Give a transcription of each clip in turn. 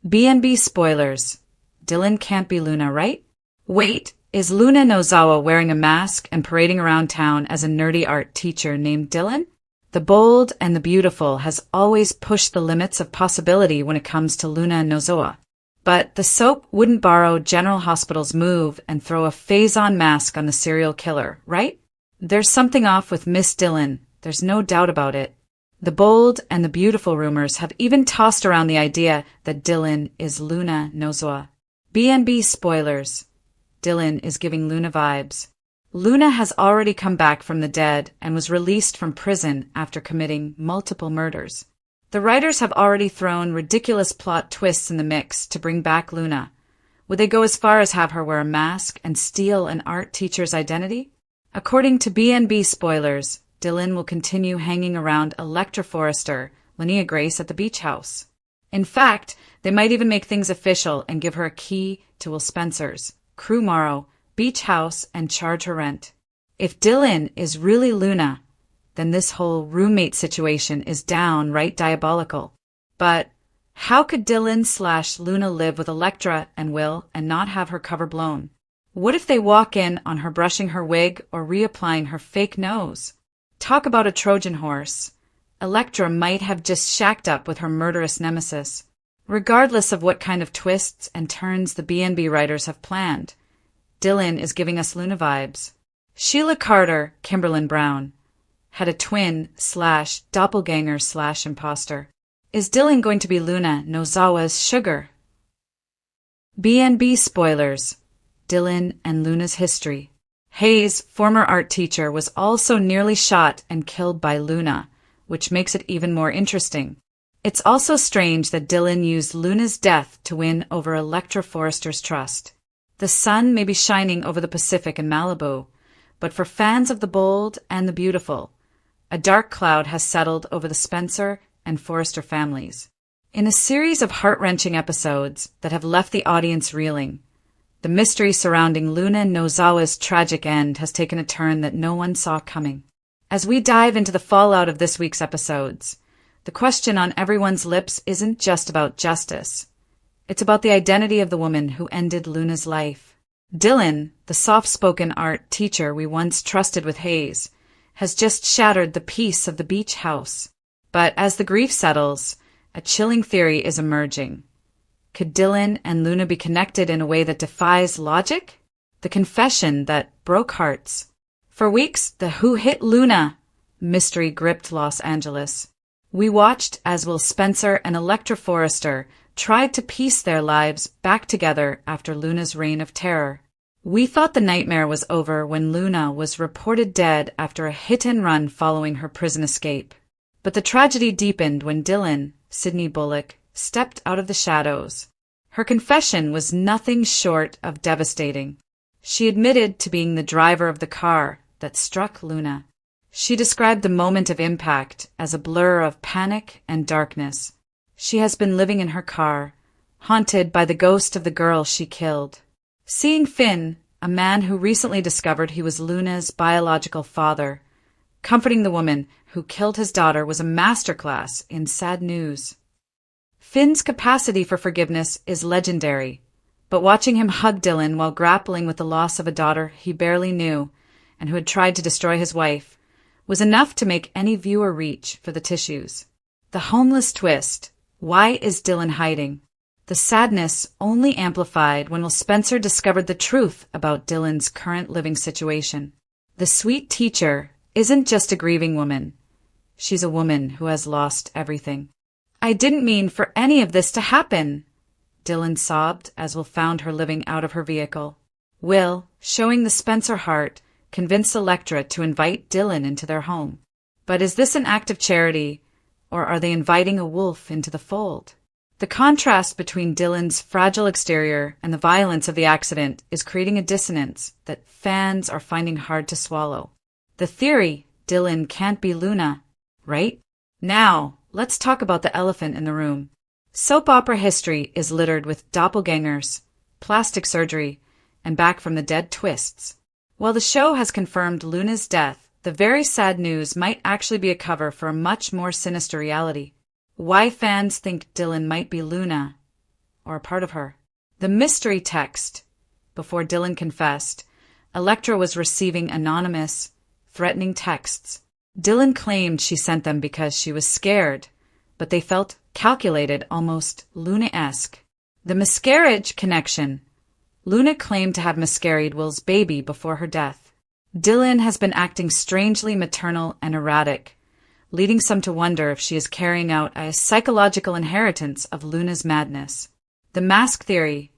B&B spoilers. Dylan can't be Luna, right? Wait, is Luna Nozawa wearing a mask and parading around town as a nerdy art teacher named Dylan? The Bold and the Beautiful has always pushed the limits of possibility when it comes to Luna Nozawa. But the soap wouldn't borrow General Hospital's move and throw a phase-on mask on the serial killer, right? There's something off with Miss Dylan, there's no doubt about it. The Bold and the Beautiful rumors have even tossed around the idea that Dylan is Luna Nozawa. B&B spoilers. Dylan is giving Luna vibes. Luna has already come back from the dead and was released from prison after committing multiple murders. The writers have already thrown ridiculous plot twists in the mix to bring back Luna. Would they go as far as have her wear a mask and steal an art teacher's identity? According to B&B spoilers, Dylan will continue hanging around Electra Forrester, Linnea Grace at the beach house. In fact, they might even make things official and give her a key to Will Spencer's, Crew Morrow, beach house, and charge her rent. If Dylan is really Luna, then this whole roommate situation is downright diabolical. But how could Dylan/Luna live with Electra and Will and not have her cover blown? What if they walk in on her brushing her wig or reapplying her fake nose? Talk about a Trojan horse. Electra might have just shacked up with her murderous nemesis. Regardless of what kind of twists and turns the B&B writers have planned, Dylan is giving us Luna vibes. Sheila Carter, Kimberlyn Brown, had a twin/doppelganger/imposter. Is Dylan going to be Luna Nozawa's sugar? B&B spoilers. Dylan and Luna's history. Hayes, former art teacher, was also nearly shot and killed by Luna, which makes it even more interesting. It's also strange that Dylan used Luna's death to win over Electra Forrester's trust. The sun may be shining over the Pacific in Malibu, but for fans of the Bold and the Beautiful, a dark cloud has settled over the Spencer and Forrester families. In a series of heart-wrenching episodes that have left the audience reeling, the mystery surrounding Luna Nozawa's tragic end has taken a turn that no one saw coming. As we dive into the fallout of this week's episodes, the question on everyone's lips isn't just about justice. It's about the identity of the woman who ended Luna's life. Dylan, the soft-spoken art teacher we once trusted with Hayes, has just shattered the peace of the beach house. But as the grief settles, a chilling theory is emerging. Could Dylan and Luna be connected in a way that defies logic? The confession that broke hearts. For weeks, the Who Hit Luna mystery gripped Los Angeles. We watched as Will Spencer and Electra Forrester tried to piece their lives back together after Luna's reign of terror. We thought the nightmare was over when Luna was reported dead after a hit-and-run following her prison escape. But the tragedy deepened when Dylan, Sydney Bullock, stepped out of the shadows. Her confession was nothing short of devastating. She admitted to being the driver of the car that struck Luna. She described the moment of impact as a blur of panic and darkness. She has been living in her car, haunted by the ghost of the girl she killed. Seeing Finn, a man who recently discovered he was Luna's biological father, comforting the woman who killed his daughter was a masterclass in sad news. Finn's capacity for forgiveness is legendary, but watching him hug Dylan while grappling with the loss of a daughter he barely knew and who had tried to destroy his wife was enough to make any viewer reach for the tissues. The homeless twist. Why is Dylan hiding? The sadness only amplified when Will Spencer discovered the truth about Dylan's current living situation. The sweet teacher isn't just a grieving woman. She's a woman who has lost everything. I didn't mean for any of this to happen, Dylan sobbed as Will found her living out of her vehicle. Will, showing the Spencer heart, convinced Electra to invite Dylan into their home. But is this an act of charity, or are they inviting a wolf into the fold? The contrast between Dylan's fragile exterior and the violence of the accident is creating a dissonance that fans are finding hard to swallow. The theory, Dylan can't be Luna, right? Now, let's talk about the elephant in the room. Soap opera history is littered with doppelgangers, plastic surgery, and back-from-the-dead twists. While the show has confirmed Luna's death, the very sad news might actually be a cover for a much more sinister reality. Why fans think Dylan might be Luna, or a part of her. The mystery text. Before Dylan confessed, Electra was receiving anonymous, threatening texts. Dylan claimed she sent them because she was scared, but they felt calculated, almost Luna-esque. The miscarriage connection. Luna claimed to have miscarried Will's baby before her death. Dylan has been acting strangely maternal and erratic, leading some to wonder if she is carrying out a psychological inheritance of Luna's madness. The mask theory.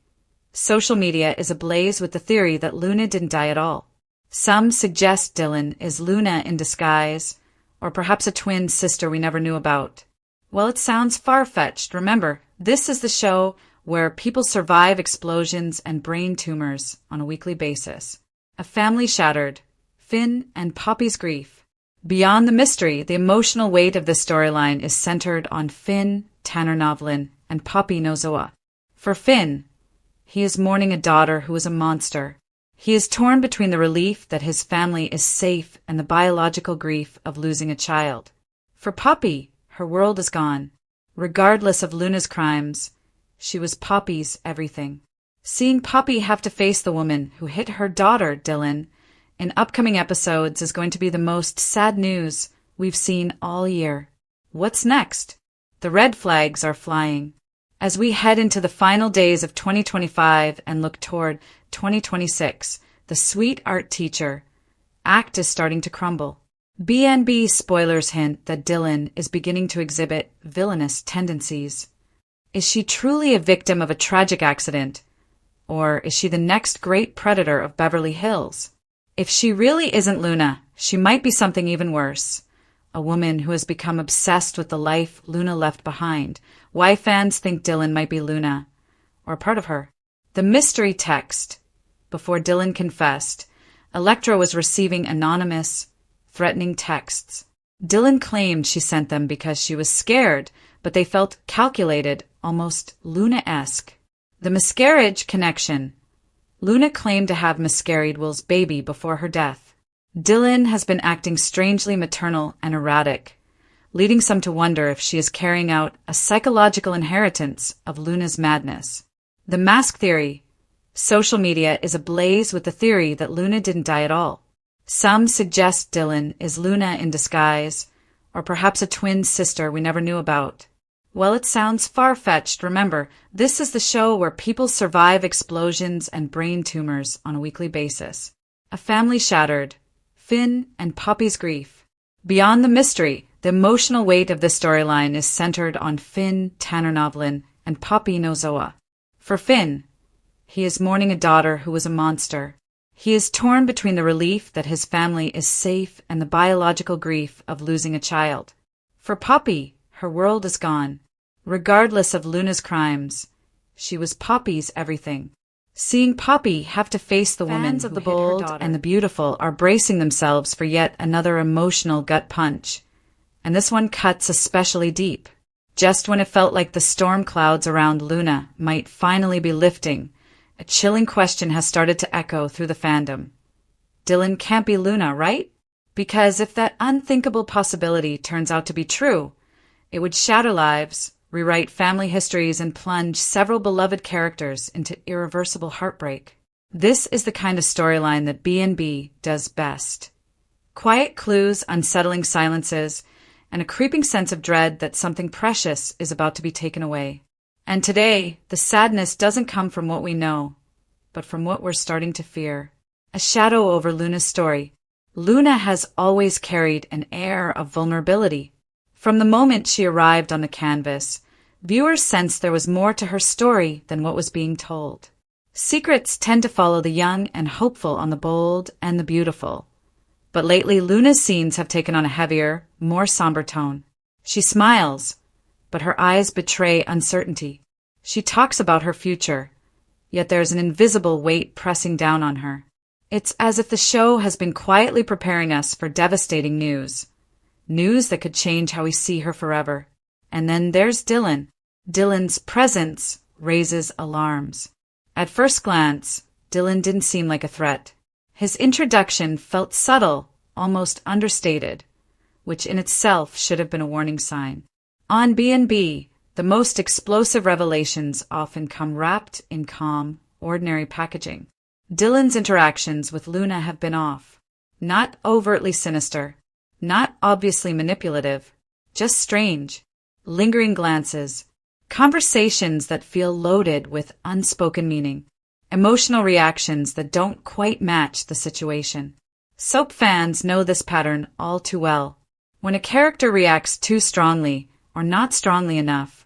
Social media is ablaze with the theory that Luna didn't die at all. Some suggest Dylan is Luna in disguise, or perhaps a twin sister we never knew about. Well, it sounds far-fetched. Remember, this is the show where people survive explosions and brain tumors on a weekly basis. A family shattered. Finn and Poppy's grief. Beyond the mystery, the emotional weight of this storyline is centered on Finn, Tanner Novlin, and Poppy Nozoa. For Finn, he is mourning a daughter who is a monster. He is torn between the relief that his family is safe and the biological grief of losing a child. For Poppy, her world is gone. Regardless of Luna's crimes, she was Poppy's everything. Seeing Poppy have to face the woman who hit her daughter, Dylan, in upcoming episodes is going to be the most sad news we've seen all year. What's next? The red flags are flying. As we head into the final days of 2025 and look toward 2026, the sweet art teacher act is starting to crumble. BNB spoilers hint that Dylan is beginning to exhibit villainous tendencies. Is she truly a victim of a tragic accident? Or is she the next great predator of Beverly Hills? If she really isn't Luna, she might be something even worse. A woman who has become obsessed with the life Luna left behind. Why fans think Dylan might be Luna, or part of her. The mystery text. Before Dylan confessed, Electra was receiving anonymous, threatening texts. Dylan claimed she sent them because she was scared, but they felt calculated, almost Luna-esque. The miscarriage connection. Luna claimed to have miscarried Will's baby before her death. Dylan has been acting strangely maternal and erratic, leading some to wonder if she is carrying out a psychological inheritance of Luna's madness. The mask theory. Social media is ablaze with the theory that Luna didn't die at all. Some suggest Dylan is Luna in disguise, or perhaps a twin sister we never knew about. Well, it sounds far-fetched. Remember, this is the show where people survive explosions and brain tumors on a weekly basis. A family shattered. Finn and Poppy's grief. Beyond the mystery, the emotional weight of this storyline is centered on Finn, Tanner Novlin, and Poppy Nozoa. For Finn, he is mourning a daughter who was a monster. He is torn between the relief that his family is safe and the biological grief of losing a child. For Poppy, her world is gone. Regardless of Luna's crimes, she was Poppy's everything. Seeing Poppy have to face the woman of the bold and the beautiful are bracing themselves for yet another emotional gut punch. And this one cuts especially deep. Just when it felt like the storm clouds around Luna might finally be lifting, a chilling question has started to echo through the fandom. Dylan can't be Luna, right? Because if that unthinkable possibility turns out to be true, it would shatter lives, rewrite family histories, and plunge several beloved characters into irreversible heartbreak. This is the kind of storyline that B&B does best. Quiet clues, unsettling silences, and a creeping sense of dread that something precious is about to be taken away. And today, the sadness doesn't come from what we know, but from what we're starting to fear. A shadow over Luna's story. Luna has always carried an air of vulnerability. From the moment she arrived on the canvas, viewers sensed there was more to her story than what was being told. Secrets tend to follow the young and hopeful on the bold and the beautiful. But lately, Luna's scenes have taken on a heavier, more somber tone. She smiles, but her eyes betray uncertainty. She talks about her future, yet there's an invisible weight pressing down on her. It's as if the show has been quietly preparing us for devastating news. News that could change how we see her forever. And then there's Dylan. Dylan's presence raises alarms. At first glance, Dylan didn't seem like a threat. His introduction felt subtle, almost understated, which in itself should have been a warning sign. On B&B, The most explosive revelations often come wrapped in calm, ordinary packaging. Dylan's interactions with Luna have been off. Not overtly sinister, not obviously manipulative, just strange, lingering glances, conversations that feel loaded with unspoken meaning, emotional reactions that don't quite match the situation. Soap fans know this pattern all too well. When a character reacts too strongly or not strongly enough,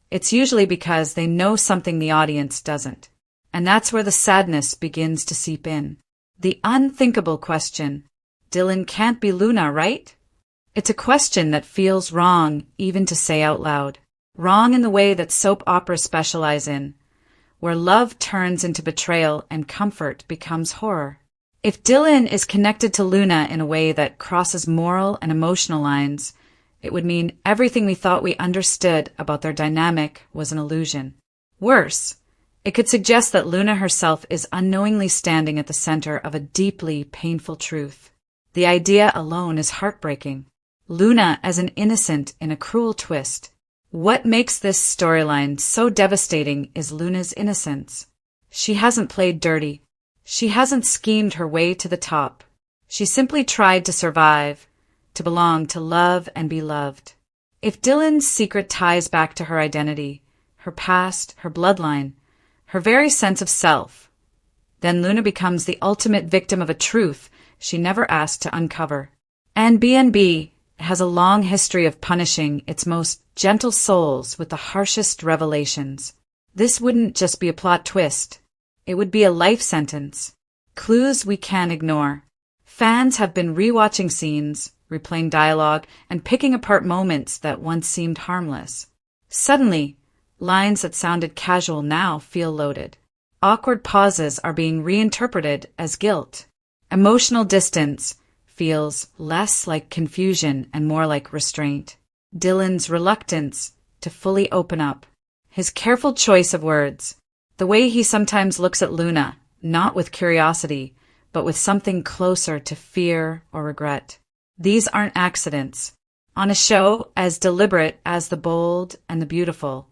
it's usually because they know something the audience doesn't. And that's where the sadness begins to seep in. The unthinkable question, Dylan can't be Luna, right? It's a question that feels wrong even to say out loud. Wrong in the way that soap operas specialize in, where love turns into betrayal and comfort becomes horror. If Dylan is connected to Luna in a way that crosses moral and emotional lines, it would mean everything we thought we understood about their dynamic was an illusion. Worse, it could suggest that Luna herself is unknowingly standing at the center of a deeply painful truth. The idea alone is heartbreaking. Luna as an innocent in a cruel twist. What makes this storyline so devastating is Luna's innocence. She hasn't played dirty. She hasn't schemed her way to the top. She simply tried to survive, to belong, to love and be loved. If Dylan's secret ties back to her identity, her past, her bloodline, her very sense of self, then Luna becomes the ultimate victim of a truth she never asked to uncover. And B&B has a long history of punishing its most gentle souls with the harshest revelations. This wouldn't just be a plot twist. It would be a life sentence. Clues we can't ignore. Fans have been rewatching scenes, replaying dialogue, and picking apart moments that once seemed harmless. Suddenly, lines that sounded casual now feel loaded. Awkward pauses are being reinterpreted as guilt. Emotional distance feels less like confusion and more like restraint. Dylan's reluctance to fully open up. His careful choice of words. The way he sometimes looks at Luna, not with curiosity, but with something closer to fear or regret. These aren't accidents. On a show as deliberate as The Bold and the Beautiful,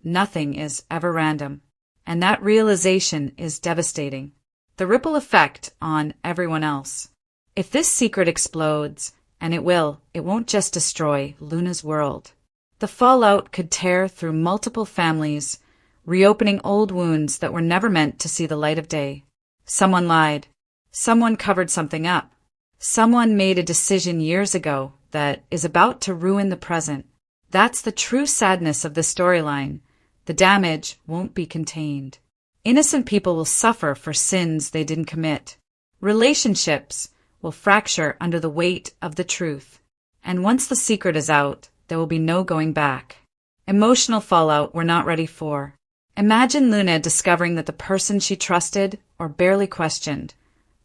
nothing is ever random. And that realization is devastating. The ripple effect on everyone else. If this secret explodes, and it won't just destroy Luna's world. The fallout could tear through multiple families, reopening old wounds that were never meant to see the light of day. Someone lied. Someone covered something up. Someone made a decision years ago that is about to ruin the present. That's the true sadness of the storyline. The damage won't be contained. Innocent people will suffer for sins they didn't commit. Relationships will fracture under the weight of the truth. And once the secret is out, there will be no going back. Emotional fallout we're not ready for. Imagine Luna discovering that the person she trusted, or barely questioned,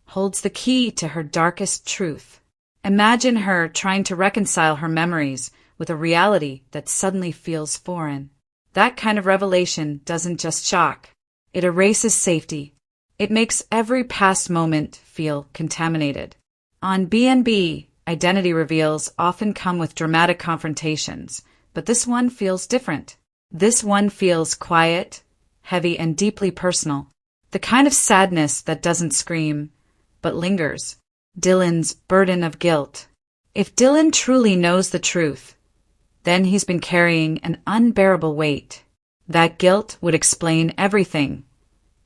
holds the key to her darkest truth. Imagine her trying to reconcile her memories with a reality that suddenly feels foreign. That kind of revelation doesn't just shock. It erases safety. It makes every past moment feel contaminated. On B&B, identity reveals often come with dramatic confrontations, but this one feels different. This one feels quiet, heavy, and deeply personal. The kind of sadness that doesn't scream, but lingers. Dylan's burden of guilt. If Dylan truly knows the truth, then he's been carrying an unbearable weight. That guilt would explain everything.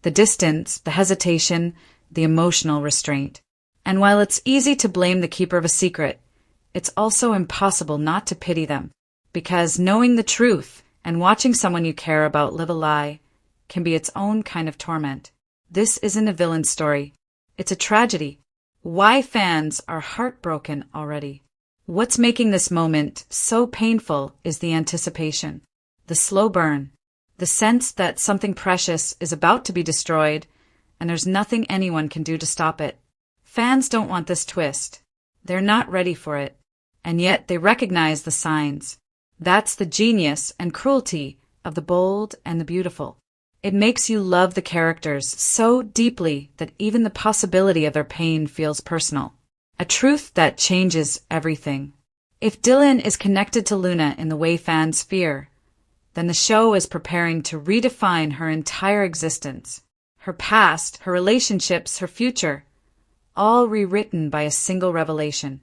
The distance, the hesitation, the emotional restraint. And while it's easy to blame the keeper of a secret, it's also impossible not to pity them. Because knowing the truth and watching someone you care about live a lie can be its own kind of torment. This isn't a villain story. It's a tragedy. Why fans are heartbroken already. What's making this moment so painful is the anticipation, the slow burn, the sense that something precious is about to be destroyed and there's nothing anyone can do to stop it. Fans don't want this twist. They're not ready for it, and yet they recognize the signs. That's the genius and cruelty of The Bold and the Beautiful. It makes you love the characters so deeply that even the possibility of their pain feels personal. A truth that changes everything. If Dylan is connected to Luna in the way fans fear, then the show is preparing to redefine her entire existence. Her past, her relationships, her future, all rewritten by a single revelation.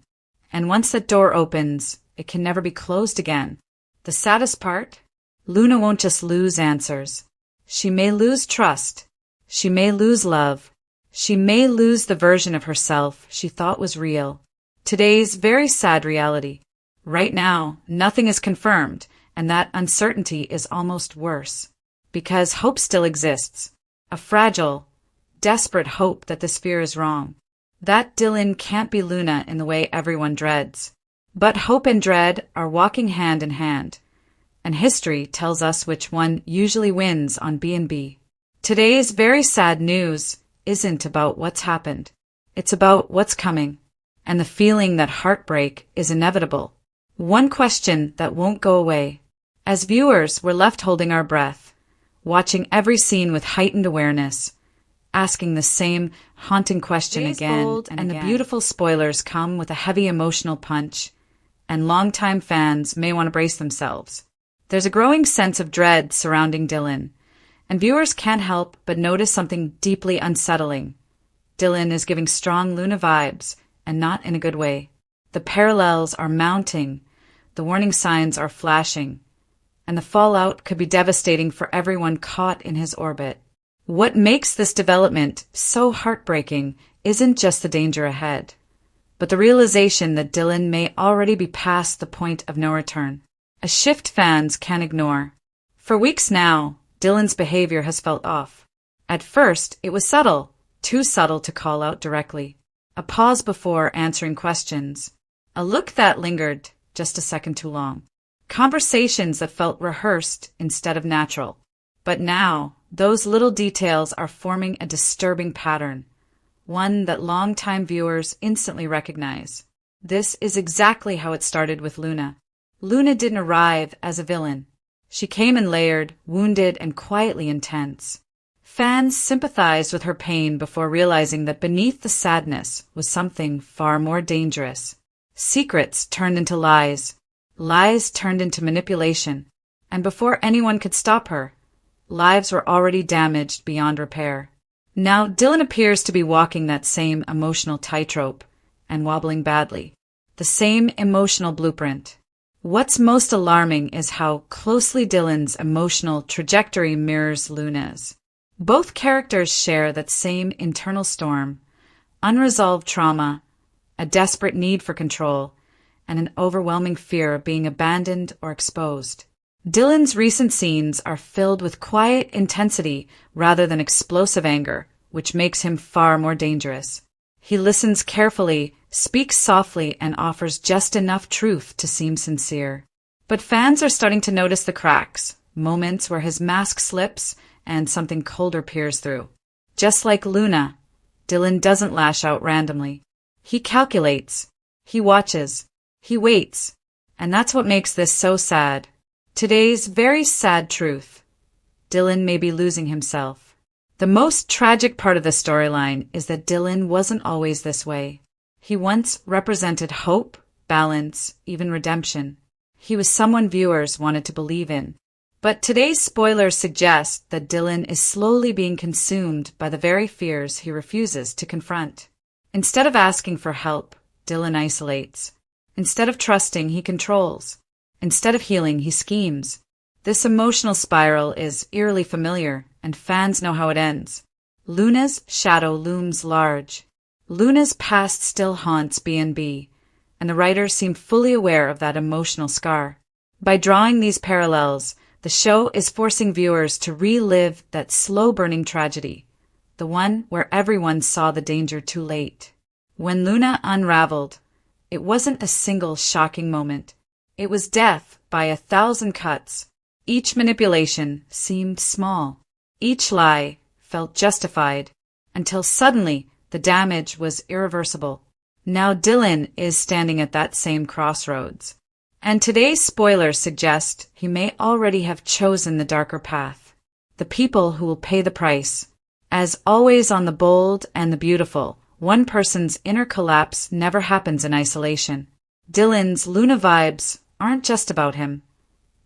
And once that door opens, it can never be closed again. The saddest part? Luna won't just lose answers. She may lose trust. She may lose love. She may lose the version of herself she thought was real. Today's very sad reality. Right now, nothing is confirmed, and that uncertainty is almost worse. Because hope still exists. A fragile, desperate hope that this fear is wrong. That Dylan can't be Luna in the way everyone dreads. But hope and dread are walking hand in hand. And history tells us which one usually wins on B&B. Today's very sad news isn't about what's happened. It's about what's coming. And the feeling that heartbreak is inevitable. One question that won't go away. As viewers, we're left holding our breath, watching every scene with heightened awareness, asking the same haunting question again and again. The beautiful spoilers come with a heavy emotional punch, and longtime fans may want to brace themselves. There's a growing sense of dread surrounding Dylan, and viewers can't help but notice something deeply unsettling. Dylan is giving strong Luna vibes, and not in a good way. The parallels are mounting, the warning signs are flashing, and the fallout could be devastating for everyone caught in his orbit. What makes this development so heartbreaking isn't just the danger ahead, but the realization that Dylan may already be past the point of no return. A shift fans can't ignore. For weeks now, Dylan's behavior has felt off. At first, it was subtle, too subtle to call out directly. A pause before answering questions. A look that lingered just a second too long. Conversations that felt rehearsed instead of natural. But now, those little details are forming a disturbing pattern, one that longtime viewers instantly recognize. This is exactly how it started with Luna. Luna didn't arrive as a villain. She came in layered, wounded, and quietly intense. Fans sympathized with her pain before realizing that beneath the sadness was something far more dangerous. Secrets turned into lies. Lies turned into manipulation. And before anyone could stop her, lives were already damaged beyond repair. Now Dylan appears to be walking that same emotional tightrope and wobbling badly. The same emotional blueprint. What's most alarming is how closely Dylan's emotional trajectory mirrors Luna's. Both characters share that same internal storm, unresolved trauma, a desperate need for control, and an overwhelming fear of being abandoned or exposed. Dylan's recent scenes are filled with quiet intensity rather than explosive anger, which makes him far more dangerous. He listens carefully, speaks softly, and offers just enough truth to seem sincere. But fans are starting to notice the cracks, moments where his mask slips and something colder peers through. Just like Luna, Dylan doesn't lash out randomly. He calculates, he watches, he waits, and that's what makes this so sad. Today's very sad truth. Dylan may be losing himself. The most tragic part of the storyline is that Dylan wasn't always this way. He once represented hope, balance, even redemption. He was someone viewers wanted to believe in. But today's spoilers suggest that Dylan is slowly being consumed by the very fears he refuses to confront. Instead of asking for help, Dylan isolates. Instead of trusting, he controls. Instead of healing, he schemes. This emotional spiral is eerily familiar, and fans know how it ends. Luna's shadow looms large. Luna's past still haunts B&B, and the writers seem fully aware of that emotional scar. By drawing these parallels, the show is forcing viewers to relive that slow-burning tragedy, the one where everyone saw the danger too late. When Luna unraveled, it wasn't a single shocking moment. It was death by 1,000 cuts. Each manipulation seemed small. Each lie felt justified, until suddenly the damage was irreversible. Now Dylan is standing at that same crossroads. And today's spoilers suggest he may already have chosen the darker path. The people who will pay the price. As always on The Bold and the Beautiful, one person's inner collapse never happens in isolation. Dylan's Luna vibes aren't just about him.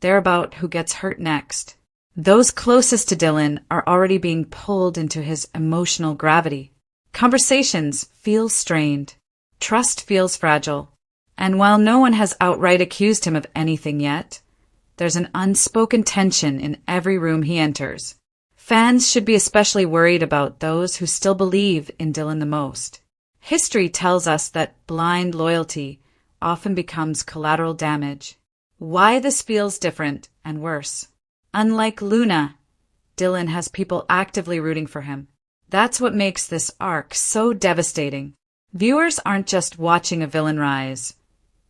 They're about who gets hurt next. Those closest to Dylan are already being pulled into his emotional gravity. Conversations feel strained. Trust feels fragile. And while no one has outright accused him of anything yet, there's an unspoken tension in every room he enters. Fans should be especially worried about those who still believe in Dylan the most. History tells us that blind loyalty often becomes collateral damage. Why this feels different and worse. Unlike Luna, Dylan has people actively rooting for him. That's what makes this arc so devastating. Viewers aren't just watching a villain rise.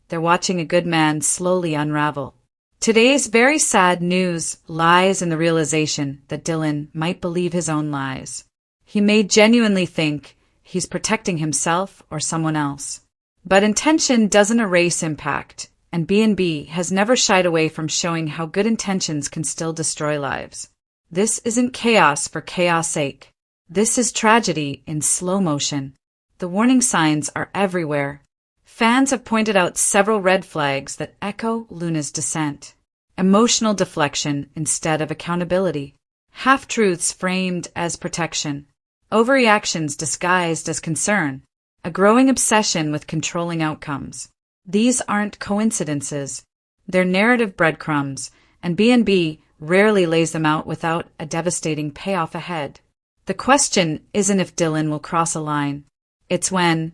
They're watching a good man slowly unravel. Today's very sad news lies in the realization that Dylan might believe his own lies. He may genuinely think he's protecting himself or someone else. But intention doesn't erase impact, and B&B has never shied away from showing how good intentions can still destroy lives. This isn't chaos for chaos' sake. This is tragedy in slow motion. The warning signs are everywhere. Fans have pointed out several red flags that echo Luna's dissent. Emotional deflection instead of accountability. Half-truths framed as protection. Overreactions disguised as concern. A growing obsession with controlling outcomes. These aren't coincidences. They're narrative breadcrumbs, and B&B rarely lays them out without a devastating payoff ahead. The question isn't if Dylan will cross a line. It's when,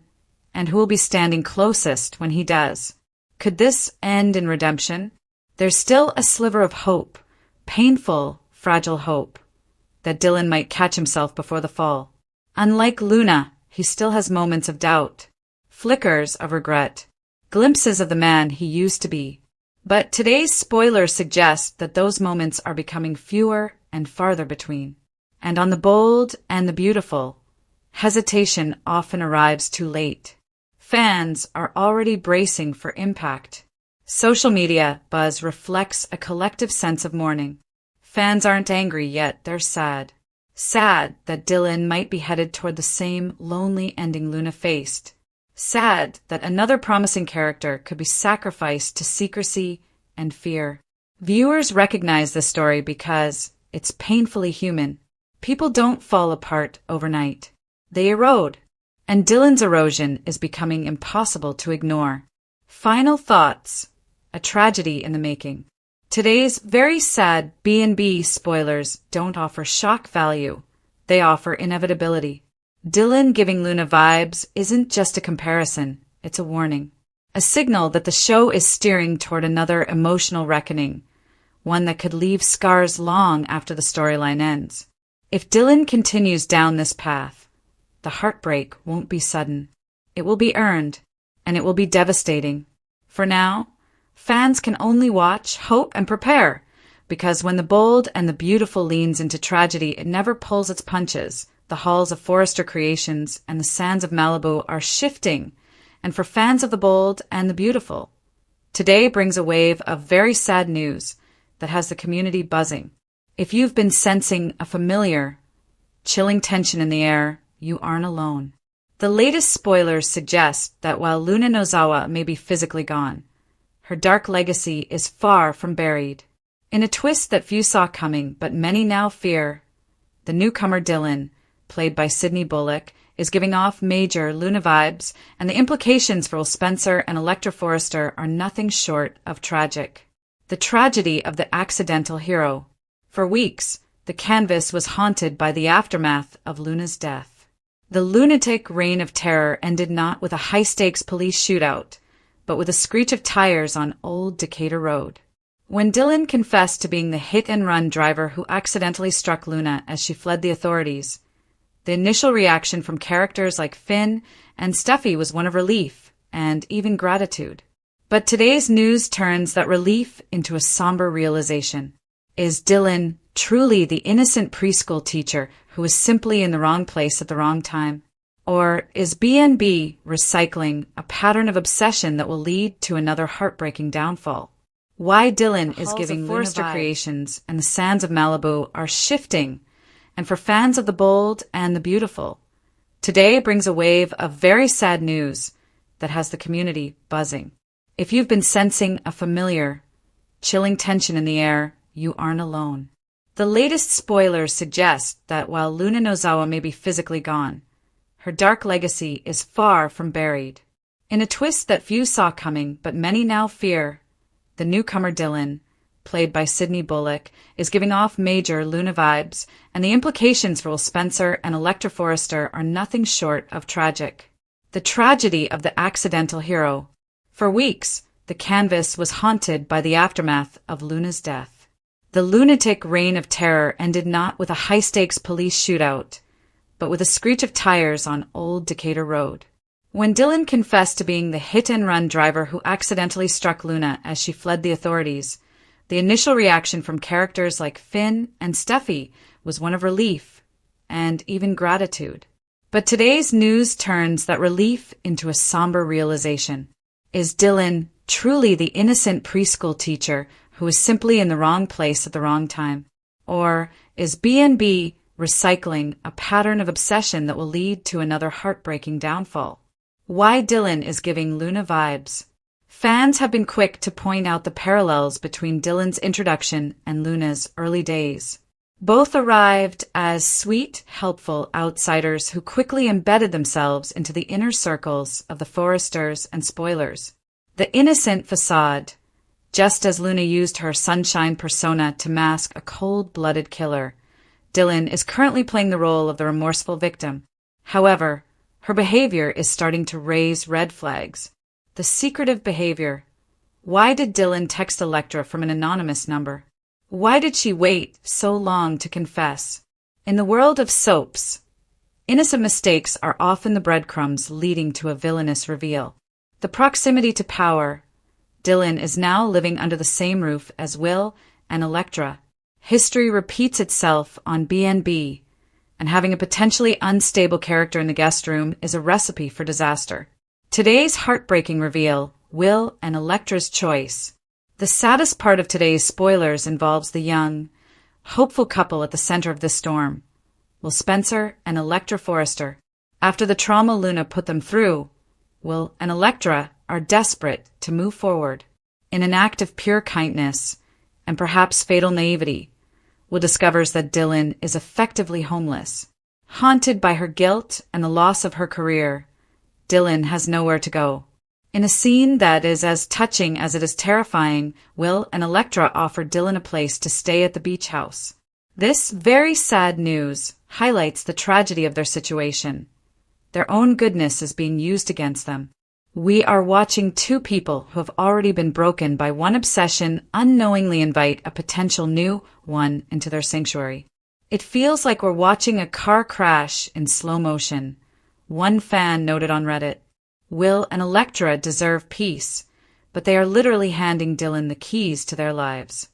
and who will be standing closest when he does. Could this end in redemption? There's still a sliver of hope, painful, fragile hope, that Dylan might catch himself before the fall. Unlike Luna, he still has moments of doubt, flickers of regret, glimpses of the man he used to be. But today's spoilers suggest that those moments are becoming fewer and farther between. And on the bold and the beautiful, hesitation often arrives too late. Fans are already bracing for impact. Social media buzz reflects a collective sense of mourning. Fans aren't angry yet, they're sad. Sad that Dylan might be headed toward the same lonely ending Luna faced. Sad that another promising character could be sacrificed to secrecy and fear. Viewers recognize this story because it's painfully human. People don't fall apart overnight. They erode. And Dylan's erosion is becoming impossible to ignore. Final thoughts. A tragedy in the making. Today's very sad B&B spoilers don't offer shock value. They offer inevitability. Dylan giving Luna vibes isn't just a comparison, it's a warning. A signal that the show is steering toward another emotional reckoning, one that could leave scars long after the storyline ends. If Dylan continues down this path, the heartbreak won't be sudden. It will be earned, and it will be devastating. For now, fans can only watch, hope, and prepare, because when the bold and the beautiful leans into tragedy, it never pulls its punches. The halls of Forrester Creations and the sands of Malibu are shifting, and for fans of the bold and the beautiful, today brings a wave of very sad news that has the community buzzing. If you've been sensing a familiar, chilling tension in the air, you aren't alone. The latest spoilers suggest that while Luna Nozawa may be physically gone, her dark legacy is far from buried. In a twist that few saw coming, but many now fear, the newcomer Dylan, played by Sydney Bullock, is giving off major Luna vibes, and the implications for Will Spencer and Electra Forrester are nothing short of tragic. The tragedy of the accidental hero. For weeks, the canvas was haunted by the aftermath of Luna's death. The lunatic reign of terror ended not with a high-stakes police shootout, but with a screech of tires on Old Decatur Road. When Dylan confessed to being the hit-and-run driver who accidentally struck Luna as she fled the authorities, the initial reaction from characters like Finn and Steffi was one of relief and even gratitude. But today's news turns that relief into a somber realization. Is Dylan truly the innocent preschool teacher who was simply in the wrong place at the wrong time? Or is B&B recycling a pattern of obsession that will lead to another heartbreaking downfall? Why Dylan is giving Forrester Creations and the sands of Malibu are shifting, and for fans of the bold and the beautiful, today brings a wave of very sad news that has the community buzzing. If you've been sensing a familiar, chilling tension in the air, you aren't alone. The latest spoilers suggest that while Luna Nozawa may be physically gone, her dark legacy is far from buried. In a twist that few saw coming but many now fear, the newcomer Dylan, played by Sydney Bullock, is giving off major Luna vibes, and the implications for Will Spencer and Electra Forrester are nothing short of tragic. The tragedy of the accidental hero. For weeks, the canvas was haunted by the aftermath of Luna's death. The lunatic reign of terror ended not with a high-stakes police shootout, but with a screech of tires on Old Decatur Road. When Dylan confessed to being the hit-and-run driver who accidentally struck Luna as she fled the authorities, the initial reaction from characters like Finn and Steffi was one of relief and even gratitude. But today's news turns that relief into a somber realization. Is Dylan truly the innocent preschool teacher who is simply in the wrong place at the wrong time? Or is B&B recycling a pattern of obsession that will lead to another heartbreaking downfall? Why Dylan is giving Luna vibes. Fans have been quick to point out the parallels between Dylan's introduction and Luna's early days. Both arrived as sweet, helpful outsiders who quickly embedded themselves into the inner circles of the Forresters and Spoilers. The innocent facade, just as Luna used her sunshine persona to mask a cold-blooded killer, Dylan is currently playing the role of the remorseful victim. However, her behavior is starting to raise red flags. The secretive behavior. Why did Dylan text Electra from an anonymous number? Why did she wait so long to confess? In the world of soaps, innocent mistakes are often the breadcrumbs leading to a villainous reveal. The proximity to power. Dylan is now living under the same roof as Will and Electra. History repeats itself on B&B, and having a potentially unstable character in the guest room is a recipe for disaster. Today's heartbreaking reveal, Will and Electra's choice. The saddest part of today's spoilers involves the young, hopeful couple at the center of this storm, Will Spencer and Electra Forrester. After the trauma Luna put them through, Will and Electra are desperate to move forward. In an act of pure kindness, and perhaps fatal naivety, Will discovers that Dylan is effectively homeless. Haunted by her guilt and the loss of her career, Dylan has nowhere to go. In a scene that is as touching as it is terrifying, Will and Electra offer Dylan a place to stay at the beach house. This very sad news highlights the tragedy of their situation. Their own goodness is being used against them. We are watching two people who have already been broken by one obsession unknowingly invite a potential new one into their sanctuary. It feels like we're watching a car crash in slow motion. One fan noted on Reddit, Will and Electra deserve peace, but they are literally handing Dylan the keys to their lives.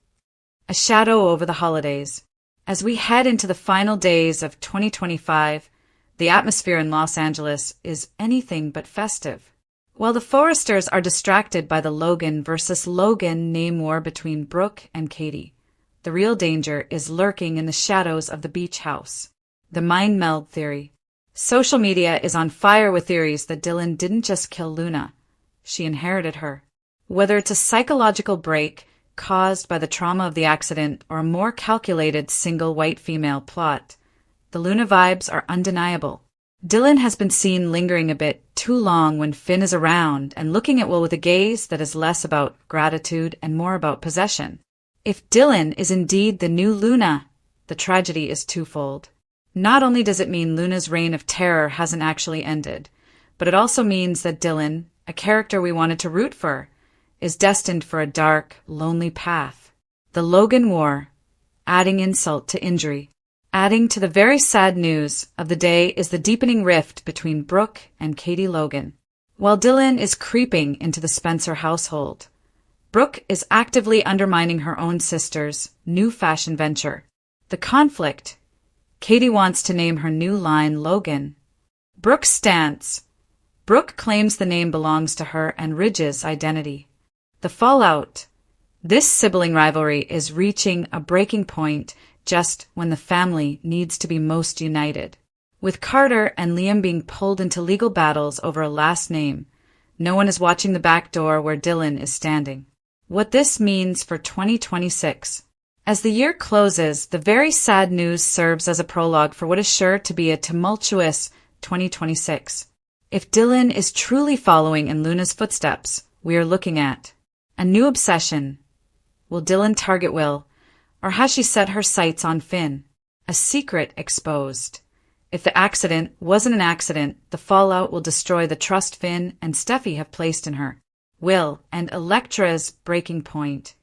A shadow over the holidays. As we head into the final days of 2025, the atmosphere in Los Angeles is anything but festive. While the Forresters are distracted by the Logan versus Logan name war between Brooke and Katie, the real danger is lurking in the shadows of the beach house. The mind meld theory. Social media is on fire with theories that Dylan didn't just kill Luna, she inherited her. Whether it's a psychological break caused by the trauma of the accident or a more calculated single white female plot, the Luna vibes are undeniable. Dylan has been seen lingering a bit too long when Finn is around and looking at Will with a gaze that is less about gratitude and more about possession. If Dylan is indeed the new Luna, the tragedy is twofold. Not only does it mean Luna's reign of terror hasn't actually ended, but it also means that Dylan, a character we wanted to root for, is destined for a dark, lonely path. The Logan War, adding insult to injury. Adding to the very sad news of the day is the deepening rift between Brooke and Katie Logan. While Dylan is creeping into the Spencer household, Brooke is actively undermining her own sister's new fashion venture. The conflict. Katie wants to name her new line Logan. Brooke's stance. Brooke claims the name belongs to her and Ridge's identity. The fallout. This sibling rivalry is reaching a breaking point just when the family needs to be most united. With Carter and Liam being pulled into legal battles over a last name, no one is watching the back door where Dylan is standing. what this means for 2026. As the year closes, the very sad news serves as a prologue for what is sure to be a tumultuous 2026. If Dylan is truly following in Luna's footsteps, we are looking at a new obsession. Will Dylan target Will, or has she set her sights on Finn? A secret exposed. If the accident wasn't an accident, the fallout will destroy the trust Finn and Steffi have placed in her. Will and Elektra's breaking point.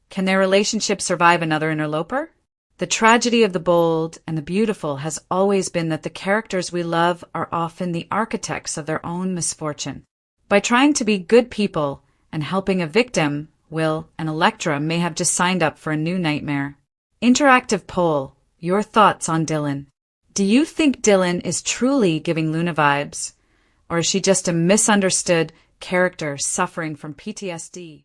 Can their relationship survive another interloper? The tragedy of the bold and the beautiful has always been that the characters we love are often the architects of their own misfortune. By trying to be good people and helping a victim, Will and Elektra may have just signed up for a new nightmare. Interactive poll. Your thoughts on Dylan. Do you think Dylan is truly giving Luna vibes? Or is she just a misunderstood character suffering from PTSD?